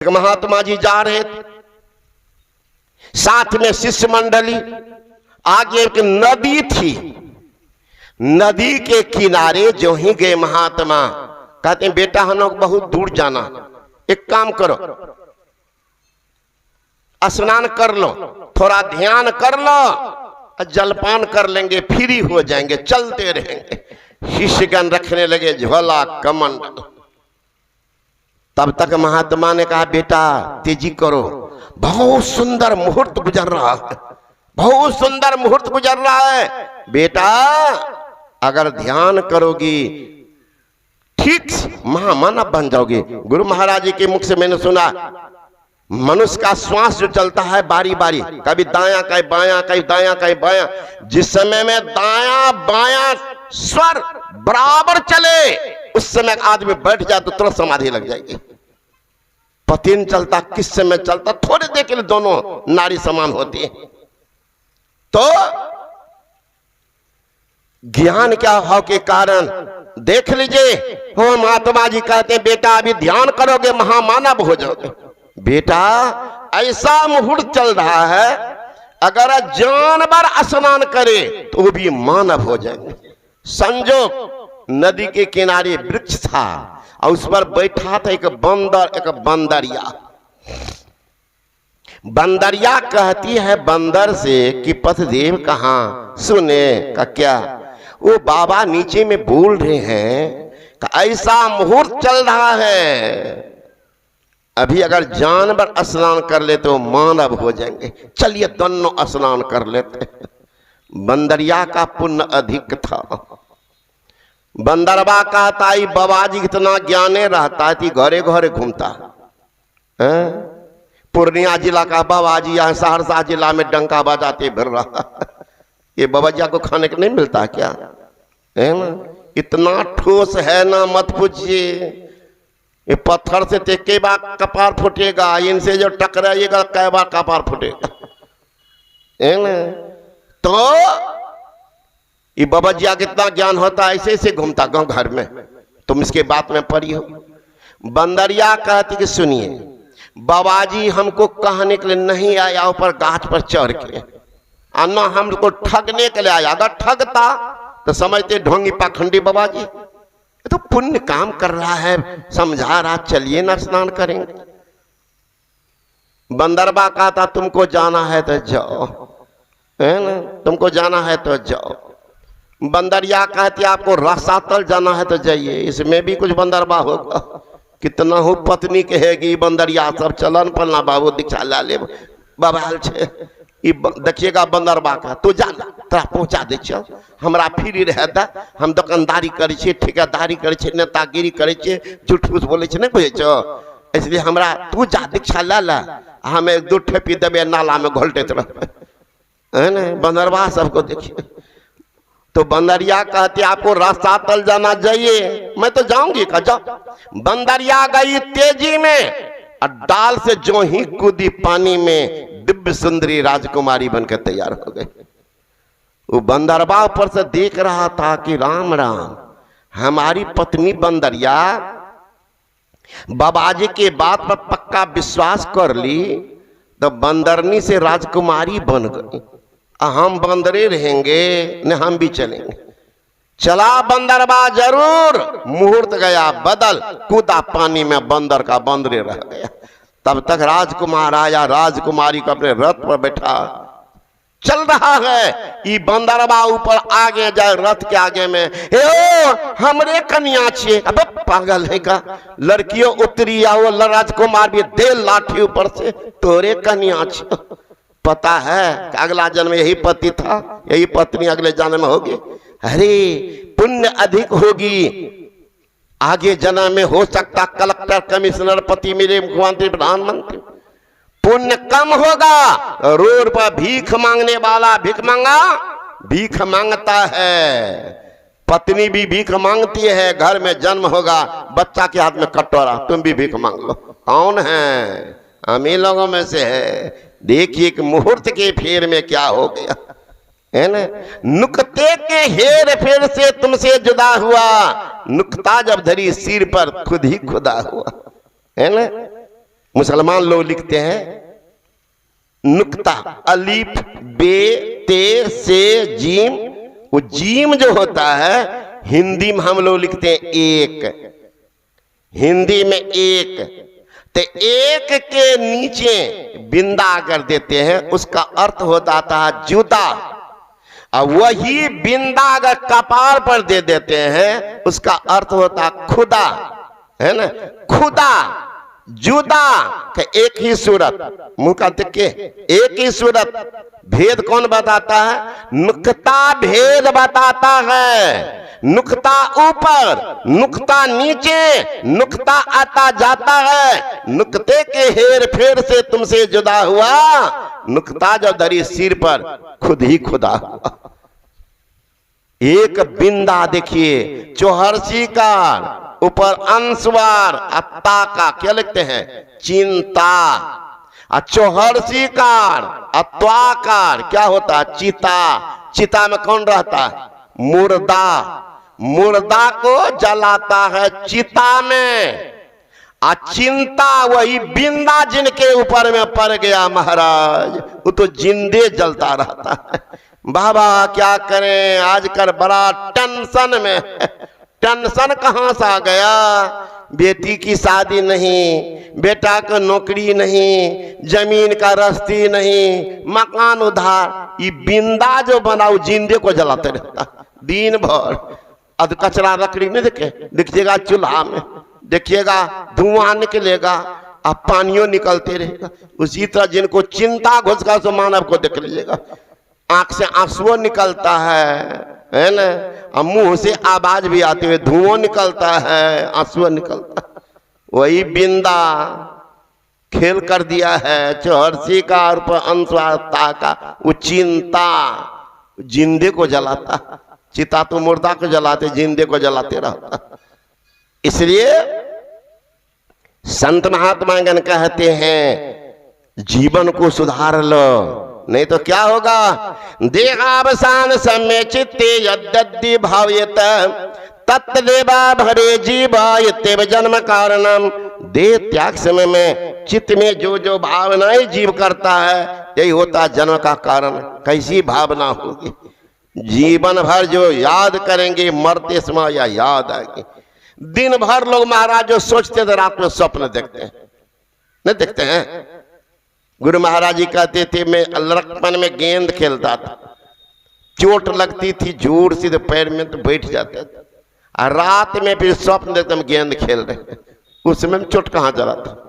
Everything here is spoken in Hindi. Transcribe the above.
एक महात्मा जी जा रहे थे, साथ में शिष्य मंडली, आगे एक नदी थी। नदी के किनारे जो ही गए महात्मा, कहते हैं बेटा हम लोग बहुत दूर जाना, एक काम करो स्नान कर लो, थोड़ा ध्यान कर लो, जलपान कर लेंगे, फ्री हो जाएंगे, चलते रहेंगे। शिष्यगण रखने लगे झोला कमंडल। तब तक महात्मा ने कहा बेटा तेजी करो, बहुत सुंदर मुहूर्त गुजर रहा है, बहुत सुंदर मुहूर्त गुजर रहा है। बेटा अगर ध्यान करोगी ठीक महामानव बन जाओगे। गुरु महाराज जी के मुख से मैंने सुना, मनुष्य का श्वास जो चलता है बारी बारी, कभी दायां कभी बायां, कभी दायां कभी बायां, जिस समय में दायां बायां स्वर बराबर चले उस समय आदमी बैठ जाए तो तुरंत समाधि लग जाएगी। पतिन चलता किस समय चलता, थोड़ी देर के लिए दोनों नारी समान होती है। तो ज्ञान क्या भाव के कारण देख लीजिए, हो महात्मा जी कहते हैं बेटा अभी ध्यान करोगे महामानव हो जाओगे। बेटा ऐसा मुहूर्त चल रहा है, अगर जानवर स्नान करे तो वो भी मानव हो जाएंगे। संजोग नदी के किनारे वृक्ष था और उस पर बैठा था एक बंदर, एक बंदरिया। बंदरिया कहती है बंदर से कि पथदेव कहाँ? सुने का क्या? वो बाबा नीचे में बोल रहे हैं कि ऐसा मुहूर्त चल रहा है, अभी अगर जानवर स्नान कर ले तो मानव हो जाएंगे, चलिए दोनों स्नान कर लेते। बंदरिया का पुण्य अधिक था। बंदरवा कहता है बाबाजी कितना ज्ञाने रहता है, घरे घरे घूमता है। पूर्णिया जिला का बाबाजी यहाँ सहरसा जिला में डंका बजाते फिर रहा। ये बाबाजिया को खाने को नहीं मिलता क्या? है ना, इतना ठोस है ना मत पूछिए। ये पत्थर से कई बार कपार फूटेगा, इनसे जो टकराइएगा कई बार कपार फूटेगा, है ना। तो ये बाबाजिया कितना ज्ञान होता है, ऐसे ऐसे घूमता गांव घर में। तुम इसके बात में पढ़ी हो। बंदरिया कहती कि सुनिए बाबाजी हमको कहने के लिए नहीं आया ऊपर गाछ पर चढ़ के, ना हमको ठगने के लिए आया। अगर ठगता तो समझते ढोंगी पाखंडी बाबाजी, तो पुण्य काम कर रहा है, समझा रहा, चलिए ना स्नान करेंगे। बंदरबा कहता तुमको जाना है तो जाओ, है ना, तुमको जाना है तो जाओ। बंदरिया कहती आपको रसातल जाना है तो जाइए। इसमें भी कुछ बंदरबा होगा, कितना हो पत्नी कहेगी बंदरिया सब चलन पलना बाबू दीक्षा ला ले बाबा छे। देखिएगा बंदरबा का तो जाना तोरा पहुंचा दे, हमरा फ्री रहता, हम दुकानदारी करे छे, ठेकेदारी करे छे, नेतागिरी करे छे, झूठ फूस बोले छे, नहीं बुझे छो, इसलिए हमरा तू जा दीक्षा ला ला, हमें एक दो ठेपी देवे नाला में घोलते रह, है ना। बंदरबा सबको देखिए। तो बंदरिया कहती आपको रास्ता तल जाना चाहिए। मैं तो जाऊंगी का जाओ। बंदरिया गई तेजी में और डाल से जो ही कूदी पानी में, दिव्य सुंदरी राजकुमारी बनकर तैयार हो गई। वो बंदरबा ऊपर से देख रहा था कि राम राम, हमारी पत्नी बंदरिया बाबाजी के बात पर पक्का विश्वास कर ली, तो बंदरनी से राजकुमारी बन गई। हम बंदरे रहेंगे न हम भी चलेंगे। चला बंदरबा जरूर। मुहूर्त गया बदल, कूदा पानी में, बंदर का बंदरे रह गया। तब तक राजकुमार आया, राजकुमारी को अपने रथ पर बैठा चल रहा है। ये बंदरबा ऊपर आगे जाए रथ के आगे में, हमरे कन्या छे। अब पागल है का, लड़कियों उतरी आओ, राजकुमार भी दे लाठी ऊपर से, तोरे कन्या छे। पता है कि अगला जन्म यही पति था, यही पत्नी अगले जन्म में होगी। अरे पुण्य अधिक होगी, आगे जन्म में हो सकता कलेक्टर, कमिश्नर, पति मेरे, मुख्यमंत्री, प्रधानमंत्री। पुण्य कम होगा, रोड पर भीख मांगने वाला भीख मांगता है, पत्नी भी भीख मांगती है, घर में जन्म होगा, बच्चा के हाथ में कटोरा, तुम भी भीख मांग लो। कौन है? हम ही लोगों में से है। देखिए कि मुहूर्त के फेर में क्या हो गया, है ना। नुक्ते के हेर फेर से तुमसे जुदा हुआ, नुक्ता जब धरी सिर पर खुद ही खुदा हुआ, है ना। मुसलमान लोग लिखते हैं नुक्ता, अलीफ बे ते से जीम। वो जीम जो होता है हिंदी में हम लोग लिखते हैं एक, हिंदी में एक, तो एक के नीचे बिंदा कर देते हैं, उसका अर्थ होता था जुदा। और वही बिंदा अगर कपाल पर दे देते हैं उसका अर्थ होता खुदा, है ना, खुदा जुदा का एक ही सूरत, मुंह का देख के एक ही सूरत। भेद कौन बताता है? नुक्ता भेद बताता है। नुक्ता ऊपर, नुक्ता नीचे, नुक्ता आता जाता है। नुक्ते के हेर फेर से तुमसे जुदा हुआ, नुक्ता जो धरी सिर पर खुद ही खुदा हुआ। एक बिंदा देखिए, चौहर्षी कार, ऊपर अंशवार, अत्ता का क्या लिखते हैं? चिंता। चौहर्षी कार, अत्वाकार क्या होता? चिता। चिता में कौन रहता है? मुर्दा। मुर्दा को जलाता है चिता में। चिंता वही बिंदा जिनके ऊपर में पड़ गया महाराज, वो तो जिंदे जलता रहता है। बाबा क्या करें, आजकल बड़ा टेंशन में। टेंशन कहां से आ गया? बेटी की शादी नहीं, बेटा को नौकरी नहीं, जमीन का रस्ती नहीं, मकान उधार। ये बिंदा जो बनाओ जिंदे को जलाते रहता दिन भर। अब कचरा लकड़ी नहीं देखिएगा, चूल्हा में देखिएगा धुआं निकलेगा, अब पानियों निकलते रहेगा। उसी तरह जिनको चिंता घुस का सो मानव को देख लीजिएगा, आंख से आंसू निकलता है ना, और मुंह से आवाज भी आती है, धुआं निकलता है, आंसू निकलता है। वही बिंदा खेल कर दिया है चौहर्षी का और अंशवारता का। वो चिंता जिंदे को जलाता, चिता तो मुर्दा को जलाते, जिंदे को जलाते रहता। इसलिए संत महात्मागण कहते हैं जीवन को सुधार लो, नहीं तो क्या होगा? देहावसान समय चित्ते यद्यद्धि भावयत तत्देवा भरे जीवायतेव जन्म कारणम। देह त्याग समय में चित्त में जो जो भावनाएं जीव करता है, यही होता जन्म का कारण। कैसी भावना होगी? जीवन भर जो याद करेंगे, मरते समय या याद आएगी। दिन भर लोग महाराज जो सोचते थे रात में स्वप्न देखते हैं, नहीं देखते हैं? गुरु महाराज जी कहते थे मैं लड़कपन में गेंद खेलता था, चोट लगती थी जोर से तो पैर में तो बैठ जाते थे, और रात में फिर स्वप्न देखते हम गेंद खेल रहे, उस समय चोट कहाँ जा रहा था?